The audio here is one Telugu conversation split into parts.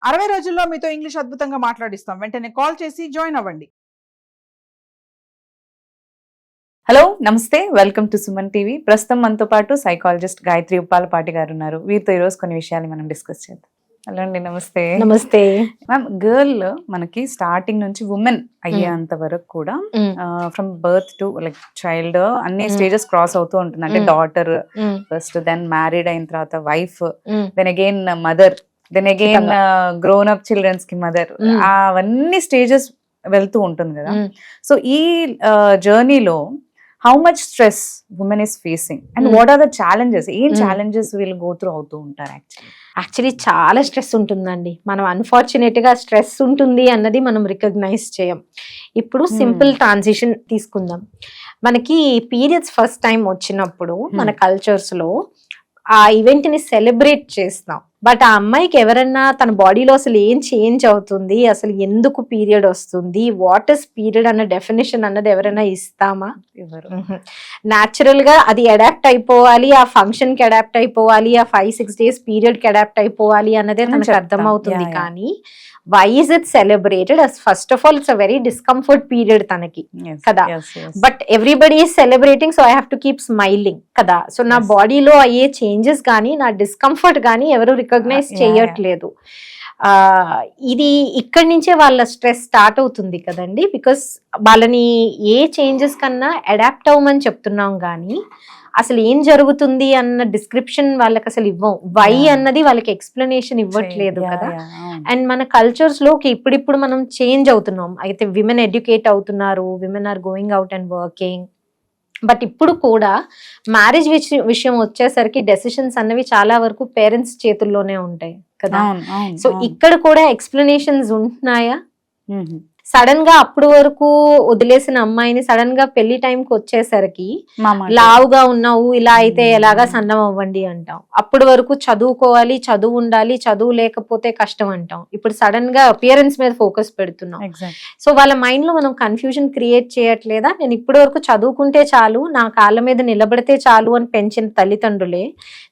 60 రోజుల్లో మీతో ఇంగ్లీష్ అద్భుతంగా మాట్లాడిస్తాం. వెంటనే కాల్ చేసి జాయిన్ అవ్వండి. హలో నమస్తే, వెల్కమ్ టు సుమన్ టీవీ. ప్రస్తుతం మనతో పాటు సైకాలజిస్ట్ గాయత్రి ఉప్పాలపాటి గారు ఉన్నారు. వీరితో ఈరోజు కొన్ని విషయాలు మనం డిస్కస్ చేద్దాం. హలో అండి, నమస్తే. నమస్తే మ్యామ్, గర్ల్ మనకి స్టార్టింగ్ నుంచి ఉమెన్ అయ్యేంత వరకు కూడా from birth to like child అన్ని స్టేజెస్ క్రాస్ అవుతూ ఉంటుంది. అంటే డాటర్ ఫస్ట్, దెన్ మ్యారీడ్ అయిన తర్వాత wife, then again mother, then again grown up children's కి మదర్, అవన్నీ స్టేజెస్ వెళ్తూ ఉంటుంది కదా. సో ఈ జర్నీలో how much stress women is facing and what are the challenges, ఏం ఛాలెంజెస్ వీళ్ళు గో త్రూ అవుతూ ఉంటారు? యాక్చువల్లీ చాలా స్ట్రెస్ ఉంటుందండి. మనం అన్ఫార్చునేట్ గా స్ట్రెస్ ఉంటుంది అన్నది మనం రికగ్నైజ్ చేయం. ఇప్పుడు సింపుల్ ట్రాన్సిషన్ తీసుకుందాం. మనకి పీరియడ్స్ ఫస్ట్ టైం వచ్చినప్పుడు మన కల్చర్స్ లో ఆ ఈవెంట్ ని సెలబ్రేట్ చేస్తాం. బట్ ఆ అమ్మాయికి ఎవరన్నా తన బాడీలో అసలు ఏం చేంజ్ అవుతుంది, అసలు ఎందుకు పీరియడ్ వస్తుంది, వాట్ ఇస్ పీరియడ్ అన్న డెఫినేషన్ అన్నది ఎవరైనా ఇస్తామా? న్యాచురల్ గా అది అడాప్ట్ అయిపోవాలి, ఆ ఫంక్షన్ కి అడాప్ట్ అయిపోవాలి, ఆ 5-6 days పీరియడ్ కి అడాప్ట్ అయిపోవాలి అన్నదే తనకు అర్థం అవుతుంది. కానీ why is it celebrated? As first of all, it's a very discomfort period tanaki kada. But everybody is celebrating, so I have to keep smiling kada. So na body lo aye changes gaani na discomfort gaani evaru recognize cheyatledu. ఇది ఇక్కడి నుంచే వాళ్ళ స్ట్రెస్ స్టార్ట్ అవుతుంది కదండి. బికాస్ వాళ్ళని ఏ చేంజెస్ కన్నా అడాప్ట్ అవ్వమని చెప్తున్నాం కానీ అసలు ఏం జరుగుతుంది అన్న డిస్క్రిప్షన్ వాళ్ళకి అసలు ఇవ్వం. వై అన్నది వాళ్ళకి ఎక్స్ప్లెనేషన్ ఇవ్వట్లేదు కదా. అండ్ మన కల్చర్స్ లో ఇప్పుడిప్పుడు మనం చేంజ్ అవుతున్నాం. అయితే విమెన్ ఎడ్యుకేట్ అవుతున్నారు, women are going out and working. But ఇప్పుడు కూడా మ్యారేజ్ విషయం వచ్చేసరికి డెసిషన్స్ అన్నవి చాలా వరకు పేరెంట్స్ చేతుల్లోనే ఉంటాయి కదా. సో ఇక్కడ కూడా ఎక్స్ప్లెనేషన్స్ ఉంటున్నాయా? సడన్ గా అప్పుడు వరకు వదిలేసిన అమ్మాయిని సడన్ గా పెళ్లి టైంకి వచ్చేసరికి లావుగా ఉన్నావు, ఇలా అయితే ఎలాగా సన్నం అవ్వండి అంటాం. అప్పటి వరకు చదువుకోవాలి, చదువు ఉండాలి, చదువు లేకపోతే కష్టం అంటాం. ఇప్పుడు సడన్ గా అపియరెన్స్ మీద ఫోకస్ పెడుతున్నాం. సో వాళ్ళ మైండ్ లో మనం కన్ఫ్యూజన్ క్రియేట్ చేయట్లేదా? నేను ఇప్పటి వరకు చదువుకుంటే చాలు, నా కాళ్ళ మీద నిలబడితే చాలు అని పెంచిన తల్లిదండ్రులే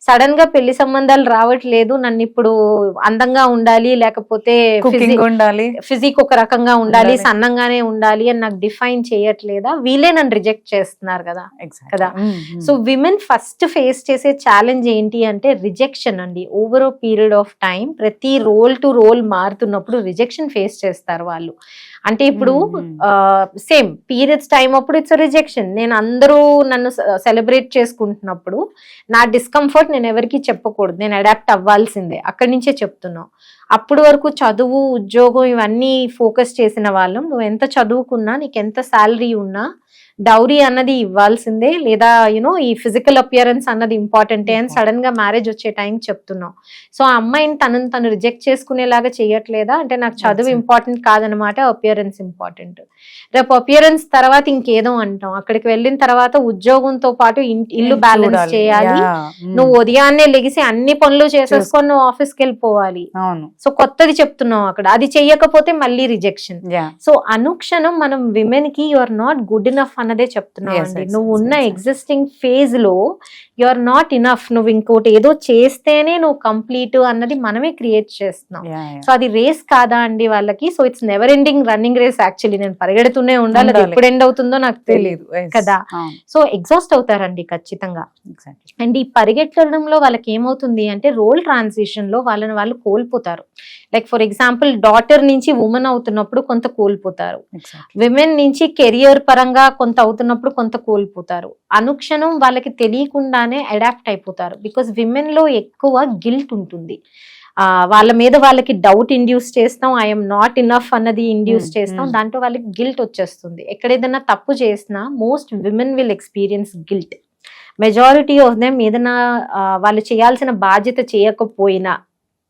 సడన్ గా పెళ్లి సంబంధాలు రావట్లేదు, నన్ను ఇప్పుడు అందంగా ఉండాలి, లేకపోతే ఫిజిక్ ఒక రకంగా ఉండాలి, సన్నంగానే ఉండాలి అని నాకు డిఫైన్ చేయట్లేదా? వీళ్ళే నన్ను రిజెక్ట్ చేస్తున్నారు కదా కదా. సో విమెన్ ఫస్ట్ ఫేస్ చేసే ఛాలెంజ్ ఏంటి అంటే రిజెక్షన్ అండి. Over a period of time ప్రతి రోల్ టు రోల్ మారుతున్నప్పుడు రిజెక్షన్ ఫేస్ చేస్తారు వాళ్ళు. అంటే ఇప్పుడు సేమ్ పీరియడ్స్ టైం అప్పుడు ఇట్స్ రిజెక్షన్. నేను అందరూ నన్ను సెలబ్రేట్ చేసుకుంటున్నప్పుడు నా డిస్కంఫర్ట్ నేను ఎవరికి చెప్పకూడదు, నేను అడాప్ట్ అవ్వాల్సిందే. అక్కడి నుంచే చెప్తున్నాం. అప్పుడు వరకు చదువు, ఉద్యోగం ఇవన్నీ ఫోకస్ చేసిన వాళ్ళం, నువ్వు ఎంత చదువుకున్నా, నీకు ఎంత శాలరీ ఉన్నా డౌరీ అన్నది ఇవ్వాల్సిందే, లేదా యూనో ఈ ఫిజికల్ అపియరెన్స్ అన్నది ఇంపార్టెంటే అని సడన్ గా మ్యారేజ్ వచ్చే టైం చెప్తున్నాం. సో ఆ అమ్మాయిని తను రిజెక్ట్ చేసుకునేలాగా చేయట్లేదా? అంటే నాకు చదువు ఇంపార్టెంట్ కాదనమాట, అపియరెన్స్ ఇంపార్టెంట్. రేపు అపియరెన్స్ తర్వాత ఇంకేదో అంటాం. అక్కడికి వెళ్ళిన తర్వాత ఉద్యోగంతో పాటు ఇల్లు బ్యాలెన్స్ చేయాలి, నువ్వు ఉదయాన్నే లెగిసి అన్ని పనులు చేసేసుకొని నువ్వు ఆఫీస్కి వెళ్ళిపోవాలి. సో కొత్తది చెప్తున్నావు అక్కడ, అది చెయ్యకపోతే మళ్ళీ రిజెక్షన్. సో అనుక్షణం మనం విమెన్ కి you are not good enough అన్నదే చెప్తున్నావు అండి. నువ్వు ఉన్న ఎగ్జిస్టింగ్ ఫేజ్ లో యు ఆర్ నాట్ ఇనఫ్, నువ్వు ఇంకోటి ఏదో చేస్తేనే నువ్వు కంప్లీట్ అన్నది మనమే క్రియేట్ చేస్తున్నాం. సో అది రేస్ కాదా అండి వాళ్ళకి? So it's never ending running race. Actually నేను పరిగెడుతూనే ఉండాలి, అది ఎప్పుడు ఎండ్ అవుతుందో నాకు తెలియదు కదా. సో ఎగ్జాస్ట్ అవుతారండి ఖచ్చితంగా. అండ్ ఈ పరిగెట్టడంలో వాళ్ళకి ఏమవుతుంది అంటే రోల్ ట్రాన్సిషన్ లో వాళ్ళని వాళ్ళు కోల్పోతారు. లైక్ ఫర్ ఎగ్జాంపుల్ డాటర్ నుంచి ఉమెన్ అవుతున్నప్పుడు కొంత కోల్పోతారు, విమెన్ నుంచి కెరియర్ పరంగా కొంత అవుతున్నప్పుడు కొంత కోల్పోతారు. అనుక్షణం వాళ్ళకి తెలియకుండానే అడాప్ట్ అయిపోతారు. బికాస్ విమెన్ లో ఎక్కువ గిల్ట్ ఉంటుంది. వాళ్ళ మీద వాళ్ళకి డౌట్ ఇండ్యూస్ చేస్తాం, ఐఎమ్ నాట్ ఇనఫ్ అన్నది ఇండ్యూస్ చేస్తాం, దాంట్లో వాళ్ళకి గిల్ట్ వచ్చేస్తుంది. ఎక్కడేదైనా తప్పు చేసినా most women will experience guilt. Majority of them ఏదైనా వాళ్ళు చేయాల్సిన బాధ్యత చేయకపోయినా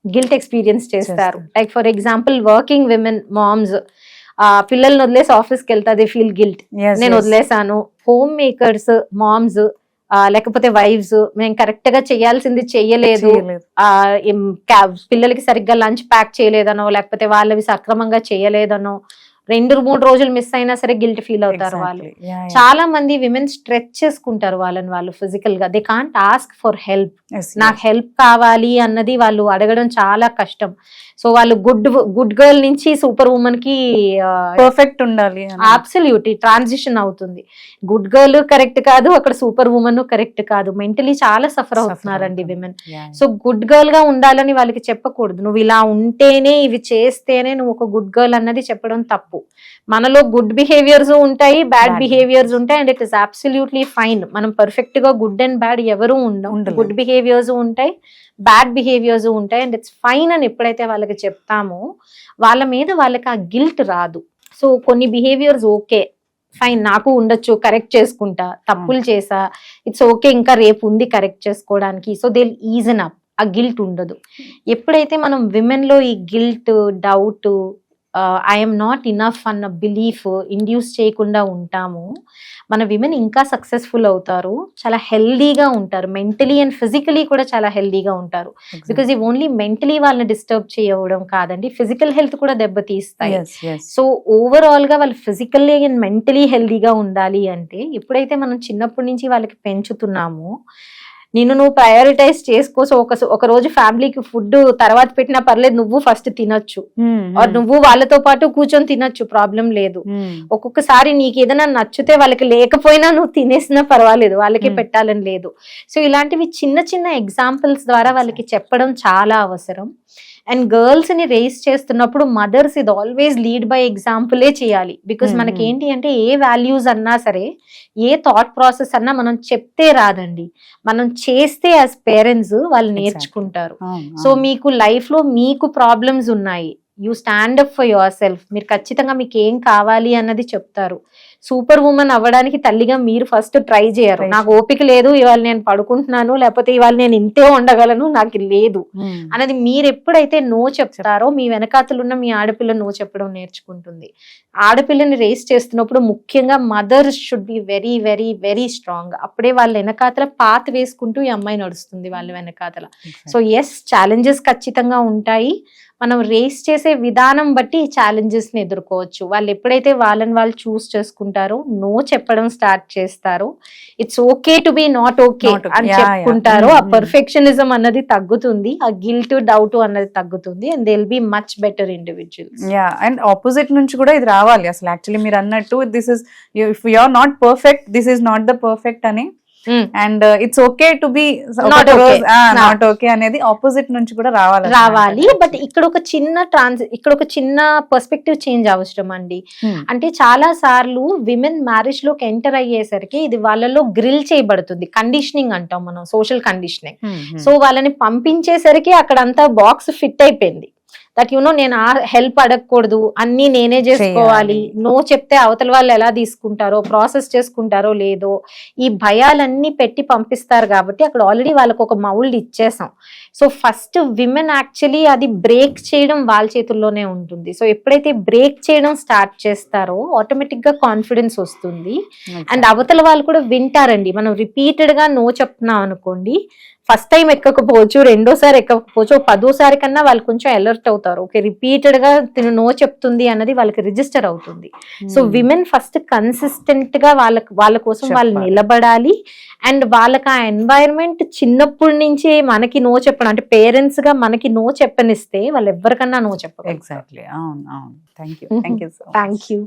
గిల్ట్ ఎక్స్పీరియన్స్ చేస్తారు. Like for example working women, moms పిల్లల్ని వదిలేసి ఆఫీస్కి వెళ్తా, దే ఫీల్ గిల్ట్, నేను వదిలేసాను. హోమ్ మేకర్స్, మామ్స్ లేకపోతే వైఫ్స్, మేము కరెక్ట్ గా చేయాల్సింది చెయ్యలేదు, పిల్లలకి సరిగ్గా లంచ్ ప్యాక్ చేయలేదనో, లేకపోతే వాళ్ళవి సక్రమంగా చేయలేదనో, 2-3 రోజులు మిస్ అయినా సరే గిల్ట్ ఫీల్ అవుతారు వాళ్ళు. చాలా మంది విమెన్ స్ట్రెచ్ చేసుకుంటారు వాళ్ళని వాళ్ళు ఫిజికల్ గా. They can't ask for help. నాకు హెల్ప్ కావాలి అన్నది వాళ్ళు అడగడం చాలా కష్టం. సో వాళ్ళు గుడ్ గర్ల్ నుంచి సూపర్ ఉమెన్ కి పర్ఫెక్ట్ ఉండాలి, అబ్సల్యూట్లీ ట్రాన్సిషన్ అవుతుంది. గుడ్ గర్ల్ కరెక్ట్ కాదు, అక్కడ సూపర్ ఉమెన్ కరెక్ట్ కాదు. మెంటలీ చాలా సఫర్ అవుతున్నారండి విమెన్. సో గుడ్ గర్ల్ గా ఉండాలని వాళ్ళకి చెప్పకూడదు. నువ్వు ఇలా ఉంటేనే, ఇవి చేస్తేనే నువ్వు ఒక గుడ్ గర్ల్ అన్నది చెప్పడం తప్పు. మనలో గుడ్ బిహేవియర్స్ ఉంటాయి, బ్యాడ్ బిహేవియర్స్ ఉంటాయి, and it is absolutely fine. మనం పర్ఫెక్ట్ గా గుడ్ అండ్ బ్యాడ్ ఎవరు ఉండవు. గుడ్ బిహేవియర్స్ ఉంటాయి, బ్యాడ్ బిహేవియర్స్ ఉంటాయి, అండ్ ఇట్స్ ఫైన్ అని ఎప్పుడైతే వాళ్ళకి చెప్తామో వాళ్ళ మీద వాళ్ళకి ఆ గిల్ట్ రాదు. సో కొన్ని బిహేవియర్స్ ఓకే ఫైన్, నాకు ఉండొచ్చు, కరెక్ట్ చేసుకుంటా, తప్పులు చేసా, ఇట్స్ ఓకే, ఇంకా రేపు ఉంది కరెక్ట్ చేసుకోవడానికి. సో దే ఈజన్ అప్, ఆ గిల్ట్ ఉండదు. ఎప్పుడైతే మనం విమెన్ లో ఈ guilt, doubt, I'm not enough అన్న బిలీఫ్ ఇండ్యూస్ చేయకుండా ఉంటాము, మన విమెన్ ఇంకా సక్సెస్ఫుల్ అవుతారు, చాలా హెల్దీగా ఉంటారు, మెంటలీ అండ్ ఫిజికలీ కూడా చాలా హెల్దీగా ఉంటారు. బికాజ్ ఇవి ఓన్లీ మెంటలీ వాళ్ళని డిస్టర్బ్ చేయడం కాదండి, ఫిజికల్ హెల్త్ కూడా దెబ్బతీస్తాయి. సో ఓవరాల్ గా వాళ్ళు ఫిజికల్లీ అండ్ మెంటలీ హెల్దీగా ఉండాలి అంటే ఎప్పుడైతే మనం చిన్నప్పటి నుంచి వాళ్ళకి పెంచుతున్నామో, నిన్ను నువ్వు ప్రయారిటైజ్ చేసుకో. ఒక రోజు ఫ్యామిలీకి ఫుడ్ తర్వాత పెట్టినా పర్లేదు, నువ్వు ఫస్ట్ తినొచ్చు, నువ్వు వాళ్ళతో పాటు కూర్చొని తినొచ్చు, ప్రాబ్లం లేదు. ఒక్కొక్కసారి నీకు ఏదైనా నచ్చితే వాళ్ళకి లేకపోయినా నువ్వు తినేసినా పర్వాలేదు, వాళ్ళకి పెట్టాలని లేదు. సో ఇలాంటివి చిన్న చిన్న ఎగ్జాంపుల్స్ ద్వారా వాళ్ళకి చెప్పడం చాలా అవసరం. అండ్ గర్ల్స్ ని రేస్ చేస్తున్నప్పుడు మదర్స్ ఇది ఆల్వేస్ లీడ్ బై ఎగ్జాంపులే చేయాలి. బికాస్ మనకి ఏంటి అంటే ఏ వాల్యూస్ అన్నా సరే, ఏ థాట్ ప్రాసెస్ అన్నా మనం చెప్తే రాదండి, మనం చేస్తే యాజ్ పేరెంట్స్ వాళ్ళు నేర్చుకుంటారు. సో మీకు లైఫ్ లో మీకు ప్రాబ్లమ్స్ ఉన్నాయి, you stand up for your self, మీరు ఖచ్చితంగా మీకు ఏం కావాలి అన్నది చెప్తారు. సూపర్ ఉమెన్ అవ్వడానికి తల్లిగా మీరు ఫస్ట్ ట్రై చేయరు. నాకు ఓపిక లేదు, ఇవాళ నేను పడుకుంటున్నాను, లేకపోతే ఇవాళ నేను ఇంతే ఉండగలను, నాకు లేదు అనేది మీరు ఎప్పుడైతే నో చెప్తారో, మీ వెనకాతలున్న మీ ఆడపిల్ల నో చెప్పడం నేర్చుకుంటుంది. ఆడపిల్లని రేస్ చేస్తున్నప్పుడు ముఖ్యంగా mothers should be very very very strong. అప్పుడే వాళ్ళ వెనకాతల పాత్ వేసుకుంటూ ఈ అమ్మాయి నడుస్తుంది వాళ్ళ వెనకాతల. సో ఎస్, ఛాలెంజెస్ ఖచ్చితంగా ఉంటాయి. మనం రేస్ చేసే విధానం బట్టి ఈ ఛాలెంజెస్ ని ఎదుర్కోవచ్చు. వాళ్ళు ఎప్పుడైతే వాళ్ళని వాళ్ళు చూస్ చేసుకుంటారో, నో చెప్పడం స్టార్ట్ చేస్తారో, it's okay to be not okay అని చెప్పుకుంటారో, ఆ పర్ఫెక్షనిజం అన్నది తగ్గుతుంది, ఆ గిల్ట్, డౌట్ అన్నది తగ్గుతుంది, and they will be much better individuals. And opposite నుంచి కూడా ఇది రావాలి. అసలు యాక్చువల్లీ మీరు అన్నట్టు this is, if you are not perfect, this is not the perfect అని, and it's okay to be not okay అనేది ఆపోజిట్ నుంచి కూడా రావాలి. బట్ ఇక్కడ ఒక చిన్న పర్స్పెక్టివ్ చేంజ్ అవసరం అండి. అంటే చాలా సార్లు విమెన్ మ్యారేజ్ లోకి ఎంటర్ అయ్యేసరికి ఇది వాళ్ళలో గ్రిల్ చేయబడుతుంది, కండిషనింగ్ అంటాం మనం, సోషల్ కండిషనింగ్. సో వాళ్ళని పంపించేసరికి అక్కడ అంతా బాక్స్ ఫిట్ అయిపోయింది. దట్ నేను ఆ హెల్ప్ అడగకూడదు, అన్ని నేనే చేసుకోవాలి, నో చెప్తే అవతల వాళ్ళు ఎలా తీసుకుంటారో, ప్రాసెస్ చేసుకుంటారో లేదో, ఈ భయాలన్నీ పెట్టి పంపిస్తారు. కాబట్టి అక్కడ ఆల్రెడీ వాళ్ళకు ఒక మౌల్డ్ ఇచ్చేసాం. సో ఫస్ట్ విమెన్ యాక్చువల్లీ అది బ్రేక్ చేయడం వాళ్ళ చేతుల్లోనే ఉంటుంది. సో ఎప్పుడైతే బ్రేక్ చేయడం స్టార్ట్ చేస్తారో ఆటోమేటిక్ గా కాన్ఫిడెన్స్ వస్తుంది, అండ్ అవతల వాళ్ళు కూడా వింటారండి. మనం రిపీటెడ్ గా నో చెప్తున్నాం అనుకోండి, ఫస్ట్ టైం ఎక్కకపోవచ్చు, రెండోసారి ఎక్కకపోవచ్చు, 10ోసారి కన్నా వాళ్ళు కొంచెం అలర్ట్ అవుతారు. ఓకే, రిపీటెడ్ గా తిను నో చెప్తుంది అన్నది వాళ్ళకి రిజిస్టర్ అవుతుంది. సో విమెన్ ఫస్ట్ కన్సిస్టెంట్ గా వాళ్ళ కోసం వాళ్ళు నిలబడాలి. అండ్ వాళ్ళకి ఆ ఎన్వైరన్మెంట్ చిన్నప్పటి నుంచి మనకి నో చెప్పడం, అంటే పేరెంట్స్ గా మనకి నో చెప్పనిస్తే వాళ్ళు ఎవరికన్నా నో చెప్పరు. ఎగ్జాక్ట్లీ. అవును. Thank you. Thank you.